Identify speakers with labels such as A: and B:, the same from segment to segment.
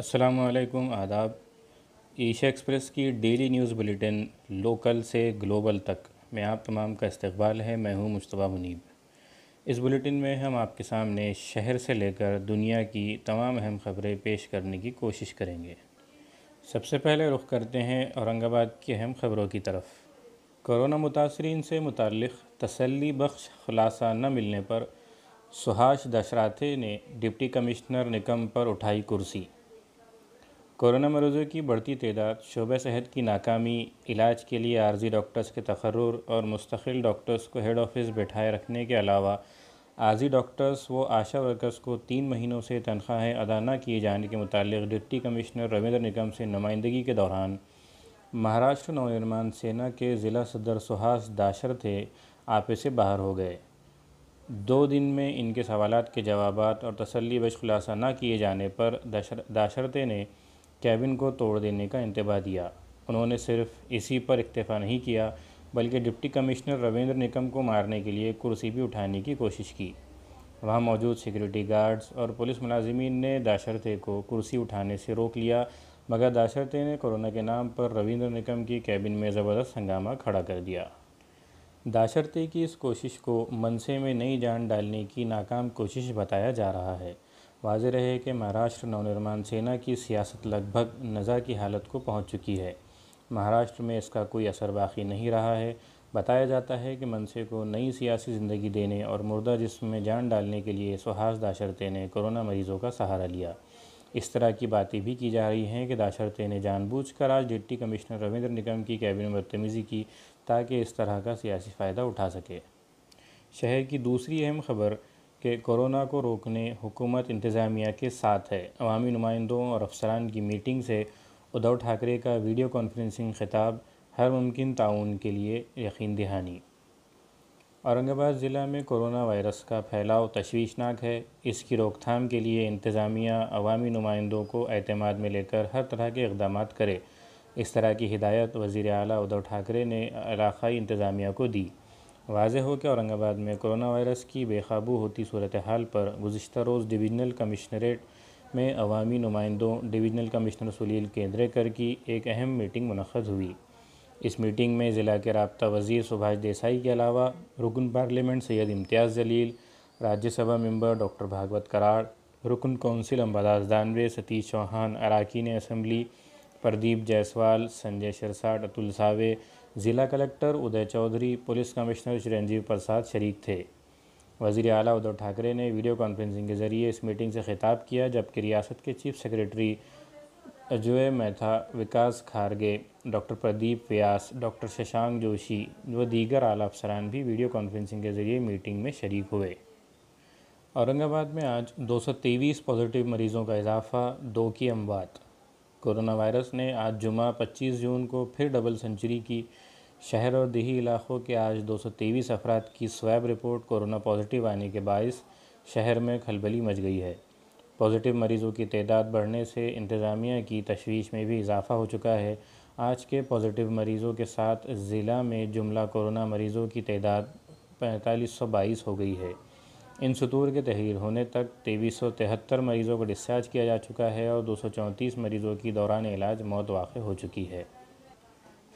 A: السلام علیکم، آداب۔ ایشیا ایکسپریس کی ڈیلی نیوز بلیٹن لوکل سے گلوبل تک میں آپ تمام کا استقبال ہے۔ میں ہوں مجتبیٰ منیب۔ اس بلیٹن میں ہم آپ کے سامنے شہر سے لے کر دنیا کی تمام اہم خبریں پیش کرنے کی کوشش کریں گے۔ سب سے پہلے رخ کرتے ہیں اورنگ آباد کی اہم خبروں کی طرف۔ کورونا متاثرین سے متعلق تسلی بخش خلاصہ نہ ملنے پر سبھاش داشراتھے نے ڈپٹی کمشنر نکم پر اٹھائی کرسی۔ کورونا مریضوں کی بڑھتی تعداد، شعبہ صحت کی ناکامی، علاج کے لیے عارضی ڈاکٹرز کے تقرر اور مستقل ڈاکٹرز کو ہیڈ آفس بٹھائے رکھنے کے علاوہ عارضی ڈاکٹرز و آشا ورکرز کو 3 مہینوں سے تنخواہیں ادا نہ کیے جانے کے متعلق ڈپٹی کمشنر رویندر نکم سے نمائندگی کے دوران مہاراشٹر نونرمان سینا کے ضلع صدر سبھاش داشرتھے آپے سے باہر ہو گئے۔ 2 دن میں ان کے سوالات کے جوابات اور تسلی بخش خلاصہ نہ کیے جانے پر داشرتھے نے کیبن کو توڑ دینے کا انتباہ دیا۔ انہوں نے صرف اسی پر اکتفا نہیں کیا بلکہ ڈپٹی کمشنر رویندر نکم کو مارنے کے لیے کرسی بھی اٹھانے کی کوشش کی۔ وہاں موجود سیکورٹی گارڈز اور پولیس ملازمین نے داشرتھے کو کرسی اٹھانے سے روک لیا، مگر داشرتھے نے کورونا کے نام پر رویندر نکم کی کیبن میں زبردست ہنگامہ کھڑا کر دیا۔ داشرتھے کی اس کوشش کو منصے میں نئی جان ڈالنے کی ناکام کوشش بتایا جا رہا ہے۔ واضح رہے کہ مہاراشٹر نونرمان سینا کی سیاست لگ بھگ نزاع کی حالت کو پہنچ چکی ہے۔ مہاراشٹر میں اس کا کوئی اثر باقی نہیں رہا ہے۔ بتایا جاتا ہے کہ منصے کو نئی سیاسی زندگی دینے اور مردہ جسم میں جان ڈالنے کے لیے سبھاش داشرتھے نے کورونا مریضوں کا سہارا لیا۔ اس طرح کی باتیں بھی کی جا رہی ہیں کہ داشرتھے نے جان بوجھ کر آج ڈپٹی کمشنر رویندر نکم کی کیبن میں بدتمیزی کی تاکہ اس طرح کا سیاسی فائدہ اٹھا سکے۔ شہر کی دوسری اہم خبر کہ کورونا کو روکنے حکومت انتظامیہ کے ساتھ ہے۔ عوامی نمائندوں اور افسران کی میٹنگ سے ادھو ٹھاکرے کا ویڈیو کانفرنسنگ خطاب، ہر ممکن تعاون کے لیے یقین دہانی۔ اورنگ آباد ضلع میں کورونا وائرس کا پھیلاؤ تشویشناک ہے۔ اس کی روک تھام کے لیے انتظامیہ عوامی نمائندوں کو اعتماد میں لے کر ہر طرح کے اقدامات کرے۔ اس طرح کی ہدایت وزیر اعلیٰ ادھو ٹھاکرے نے علاقائی انتظامیہ کو دی۔ واضح ہو کہ اورنگ آباد میں کورونا وائرس کی بے قابو ہوتی صورتحال پر گزشتہ روز ڈویژنل کمشنریٹ میں عوامی نمائندوں، ڈویژنل کمشنر سلیل کیندریکر کی ایک اہم میٹنگ منعقد ہوئی۔ اس میٹنگ میں ضلع کے رابطہ وزیر سبھاش دیسائی کے علاوہ رکن پارلیمنٹ سید امتیاز جلیل، راجیہ سبھا ممبر ڈاکٹر بھاگوت کراڑ، رکن کونسل امباداس دانوے، ستیش چوہان، اراکین اسمبلی پردیپ جیسوال، سنجے شرساٹ، اتل ساوے، ضلع کلکٹر ادے چودھری، پولیس کمشنر چرنجیو پرساد شریک تھے۔ وزیر اعلیٰ ادھو ٹھاکرے نے ویڈیو کانفرنسنگ کے ذریعے اس میٹنگ سے خطاب کیا، جبکہ ریاست کے چیف سیکریٹری اجوئے میتھا، وکاس کھارگے، ڈاکٹر پردیپ ویاس، ڈاکٹر ششانک جوشی و دیگر اعلیٰ افسران بھی ویڈیو کانفرنسنگ کے ذریعے میٹنگ میں شریک ہوئے۔ اورنگ آباد میں آج 223 پازیٹیو مریضوں کا اضافہ، 2 کی اموات۔ کورونا وائرس نے آج جمعہ 25 جون کو پھر ڈبل سنچری کی۔ شہر اور دیہی علاقوں کے آج 223 افراد کی سویب رپورٹ کورونا پازیٹیو آنے کے باعث شہر میں کھلبلی مچ گئی ہے۔ پازیٹیو مریضوں کی تعداد بڑھنے سے انتظامیہ کی تشویش میں بھی اضافہ ہو چکا ہے۔ آج کے پازیٹیو مریضوں کے ساتھ ضلع میں جملہ کورونا مریضوں کی تعداد 4522 ہو گئی ہے۔ ان سطور کے تحریر ہونے تک 2373 مریضوں کو ڈسچارج کیا جا چکا ہے اور 234 مریضوں کی دوران علاج موت واقع ہو چکی ہے۔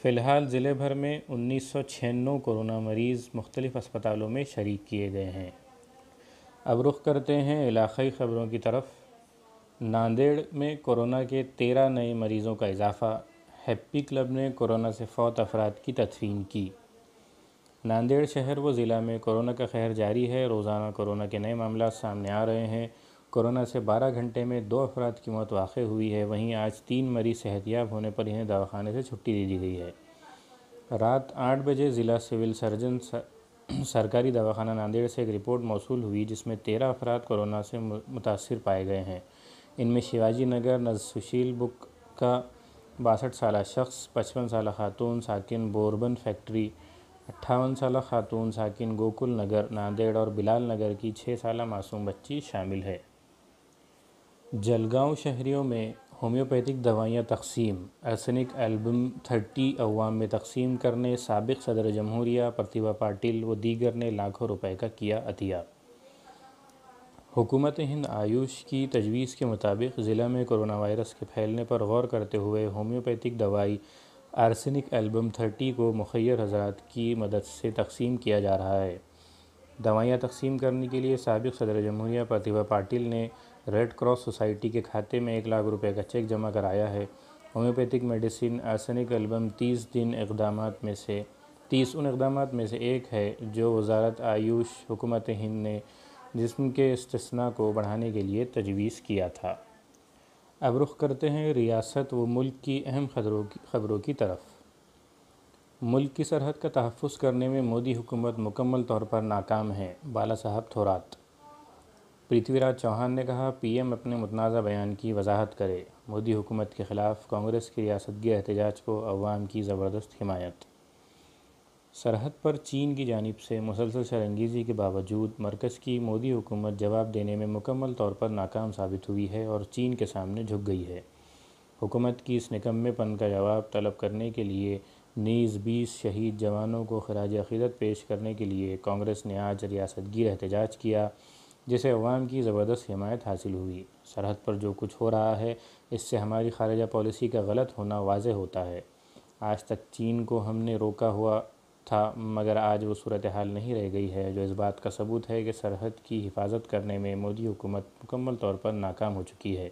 A: فی الحال ضلع بھر میں 1996 کورونا مریض مختلف اسپتالوں میں شریک کیے گئے ہیں۔ اب رخ کرتے ہیں علاقائی خبروں کی طرف۔ ناندیڑ میں کورونا کے 13 نئے مریضوں کا اضافہ، ہیپی کلب نے کورونا سے فوت افراد کی تدفین کی۔ ناندیڑ شہر و ضلع میں کورونا کا قہر جاری ہے۔ روزانہ کورونا کے نئے معاملات سامنے آ رہے ہیں۔ کورونا سے 12 گھنٹے میں 2 افراد کی موت واقع ہوئی ہے۔ وہیں آج 3 مریض صحت یاب ہونے پر انہیں دواخانے سے چھٹی دے دی گئی ہے۔ رات 8 بجے ضلع سول سرجن سرکاری دواخانہ ناندیڑ سے ایک رپورٹ موصول ہوئی جس میں 13 افراد کورونا سے متاثر پائے گئے ہیں۔ ان میں شیواجی نگر سشیل بک کا 62 سالہ شخص، 55 سالہ خاتون ساکن بوربن فیکٹری، 58 سالہ خاتون ساکن گوکل نگر ناندیڑ اور بلال نگر کی 6 سالہ معصوم بچی شامل ہے۔ جلگاؤں شہریوں میں ہومیوپیتھک دوائیاں تقسیم، ارسینک البم 30 عوام میں تقسیم کرنے سابق صدر جمہوریہ پرتیبھا پاٹل و دیگر نے لاکھوں روپے کا کیا عطیہ۔ حکومت ہند آیوش کی تجویز کے مطابق ضلع میں کرونا وائرس کے پھیلنے پر غور کرتے ہوئے ہومیوپیتھک دوائی آرسینک ایلبم 30 کو مخیر حضرات کی مدد سے تقسیم کیا جا رہا ہے۔ دوائیاں تقسیم کرنے کے لیے سابق صدر جمہوریہ پرتیبھا پاٹل نے ریڈ کراس سوسائٹی کے کھاتے میں 1 لاکھ روپے کا چیک جمع کرایا ہے۔ ہومیوپیتھک میڈیسن آرسینک ایلبم 30 ان اقدامات میں سے ایک ہے جو وزارت آیوش حکومت ہند نے جسم کے استثناء کو بڑھانے کے لیے تجویز کیا تھا۔ اب رخ کرتے ہیں ریاست و ملک کی اہم خبروں کی طرف۔ ملک کی سرحد کا تحفظ کرنے میں مودی حکومت مکمل طور پر ناکام ہے، بالا صاحب تھورات۔ پرتھوی راج چوہان نے کہا، پی ایم اپنے متنازع بیان کی وضاحت کرے۔ مودی حکومت کے خلاف کانگریس کی ریاست گیر احتجاج کو عوام کی زبردست حمایت۔ سرحد پر چین کی جانب سے مسلسل شرانگیزی کے باوجود مرکز کی مودی حکومت جواب دینے میں مکمل طور پر ناکام ثابت ہوئی ہے اور چین کے سامنے جھک گئی ہے۔ حکومت کی اس نکمے پن کا جواب طلب کرنے کے لیے نیز 20 شہید جوانوں کو خراج عقیدت پیش کرنے کے لیے کانگریس نے آج ریاست گیر احتجاج کیا، جسے عوام کی زبردست حمایت حاصل ہوئی۔ سرحد پر جو کچھ ہو رہا ہے، اس سے ہماری خارجہ پالیسی کا غلط ہونا واضح ہوتا ہے۔ آج تک چین کو ہم نے روکا ہوا تھا، مگر آج وہ صورتحال نہیں رہ گئی ہے، جو اس بات کا ثبوت ہے کہ سرحد کی حفاظت کرنے میں مودی حکومت مکمل طور پر ناکام ہو چکی ہے۔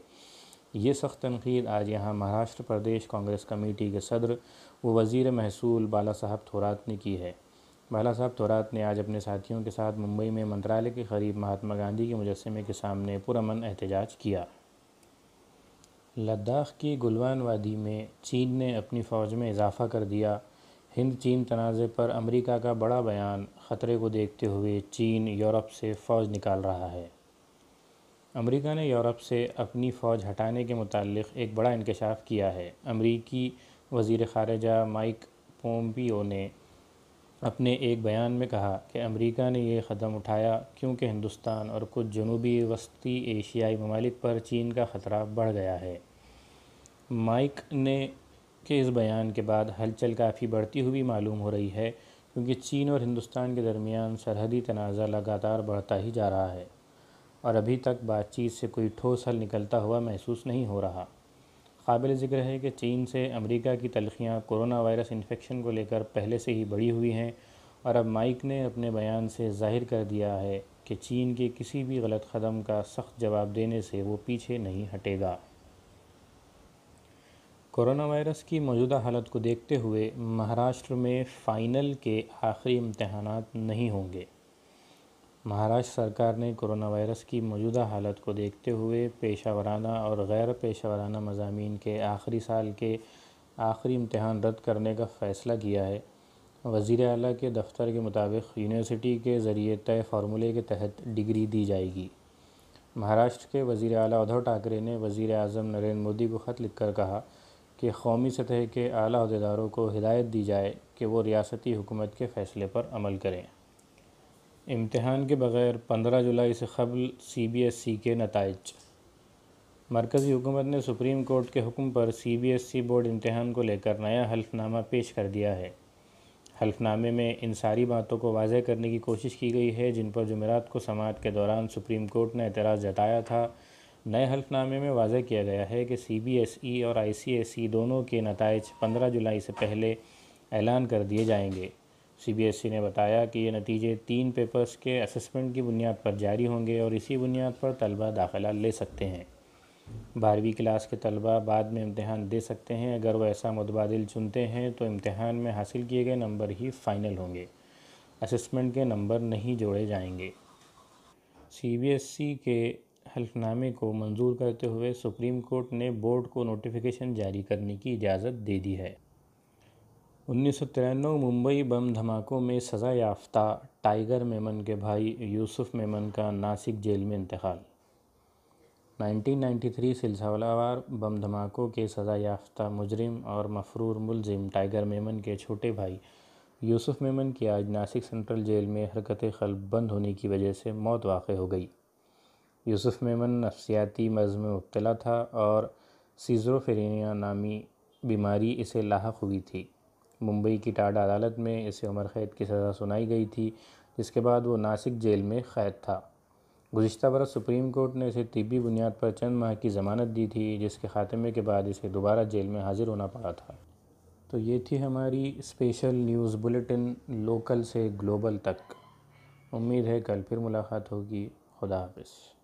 A: یہ سخت تنقید آج یہاں مہاراشٹر پردیش کانگریس کمیٹی کے صدر و وزیر محصول بالا صاحب تھورات نے کی ہے۔ بالا صاحب تھورات نے آج اپنے ساتھیوں کے ساتھ ممبئی میں منترالیہ کے قریب مہاتما گاندھی کے مجسمے کے سامنے پرامن احتجاج کیا۔ لداخ کی گلوان وادی میں چین نے اپنی فوج میں اضافہ کر دیا۔ ہند چین تنازع پر امریکہ کا بڑا بیان، خطرے کو دیکھتے ہوئے چین یورپ سے فوج نکال رہا ہے۔ امریکہ نے یورپ سے اپنی فوج ہٹانے کے متعلق ایک بڑا انکشاف کیا ہے۔ امریکی وزیر خارجہ مائک پومپیو نے اپنے ایک بیان میں کہا کہ امریکہ نے یہ قدم اٹھایا کیونکہ ہندوستان اور کچھ جنوبی وسطی ایشیائی ممالک پر چین کا خطرہ بڑھ گیا ہے۔ مائک نے کہ اس بیان کے بعد ہلچل کافی بڑھتی ہوئی معلوم ہو رہی ہے، کیونکہ چین اور ہندوستان کے درمیان سرحدی تنازع لگاتار بڑھتا ہی جا رہا ہے اور ابھی تک بات چیت سے کوئی ٹھوس حل نکلتا ہوا محسوس نہیں ہو رہا۔ قابل ذکر ہے کہ چین سے امریکہ کی تلخیاں کورونا وائرس انفیکشن کو لے کر پہلے سے ہی بڑھی ہوئی ہیں، اور اب مائک نے اپنے بیان سے ظاہر کر دیا ہے کہ چین کے کسی بھی غلط قدم کا سخت جواب دینے سے وہ پیچھے نہیں ہٹے گا۔ کورونا وائرس کی موجودہ حالت کو دیکھتے ہوئے مہاراشٹر میں فائنل کے آخری امتحانات نہیں ہوں گے۔ مہاراشٹر سرکار نے کورونا وائرس کی موجودہ حالت کو دیکھتے ہوئے پیشہ ورانہ اور غیر پیشہ ورانہ مضامین کے آخری سال کے آخری امتحان رد کرنے کا فیصلہ کیا ہے۔ وزیر اعلیٰ کے دفتر کے مطابق یونیورسٹی کے ذریعے طے فارمولے کے تحت ڈگری دی جائے گی۔ مہاراشٹر کے وزیر اعلیٰ ادھو ٹھاکرے نے وزیر اعظم نریندر مودی کو خط لکھ کر کہا کہ قومی سطح کے اعلیٰ عہدیداروں کو ہدایت دی جائے کہ وہ ریاستی حکومت کے فیصلے پر عمل کریں۔ امتحان کے بغیر 15 جولائی سے قبل سی بی ایس ای کے نتائج۔ مرکزی حکومت نے سپریم کورٹ کے حکم پر C B S E board امتحان کو لے کر نیا حلف نامہ پیش کر دیا ہے۔ حلف نامے میں ان ساری باتوں کو واضح کرنے کی کوشش کی گئی ہے جن پر جمعرات کو سماعت کے دوران سپریم کورٹ نے اعتراض جتایا تھا۔ نئے حلف نامے میں واضح کیا گیا ہے کہ سی بی ایس ای اور آئی سی ایس ای دونوں کے نتائج 15 جولائی سے پہلے اعلان کر دیے جائیں گے۔ سی بی ایس ای نے بتایا کہ یہ نتیجے 3 پیپرز کے اسسمنٹ کی بنیاد پر جاری ہوں گے اور اسی بنیاد پر طلبہ داخلہ لے سکتے ہیں۔ 12ویں کلاس کے طلبہ بعد میں امتحان دے سکتے ہیں۔ اگر وہ ایسا متبادل چنتے ہیں تو امتحان میں حاصل کیے گئے نمبر ہی فائنل ہوں گے، اسسمنٹ کے نمبر نہیں جوڑے جائیں گے۔ سی بی ایس ای کے حلف نامے کو منظور کرتے ہوئے سپریم کورٹ نے بورڈ کو نوٹیفیکیشن جاری کرنے کی اجازت دے دی ہے۔ 1993 ممبئی بم دھماکوں میں سزا یافتہ ٹائیگر میمن کے بھائی یوسف میمن کا ناسک جیل میں انتقال۔ 1993 سلسلہ وار بم دھماکوں کے سزا یافتہ مجرم اور مفرور ملزم ٹائیگر میمن کے چھوٹے بھائی یوسف میمن کی آج ناسک سینٹرل جیل میں حرکت قلب بند ہونے کی وجہ سے موت واقع ہو گئی۔ یوسف میمن نفسیاتی مرض میں مبتلا تھا اور سیزوفرینیا نامی بیماری اسے لاحق ہوئی تھی۔ ممبئی کی ٹاڈا عدالت میں اسے عمر قید کی سزا سنائی گئی تھی، جس کے بعد وہ ناسک جیل میں قید تھا۔ گزشتہ برس سپریم کورٹ نے اسے طبی بنیاد پر چند ماہ کی ضمانت دی تھی، جس کے خاتمے کے بعد اسے دوبارہ جیل میں حاضر ہونا پڑا تھا۔ تو یہ تھی ہماری اسپیشل نیوز بلیٹن لوکل سے گلوبل تک۔ امید ہے کل پھر ملاقات ہوگی۔ خدا حافظ۔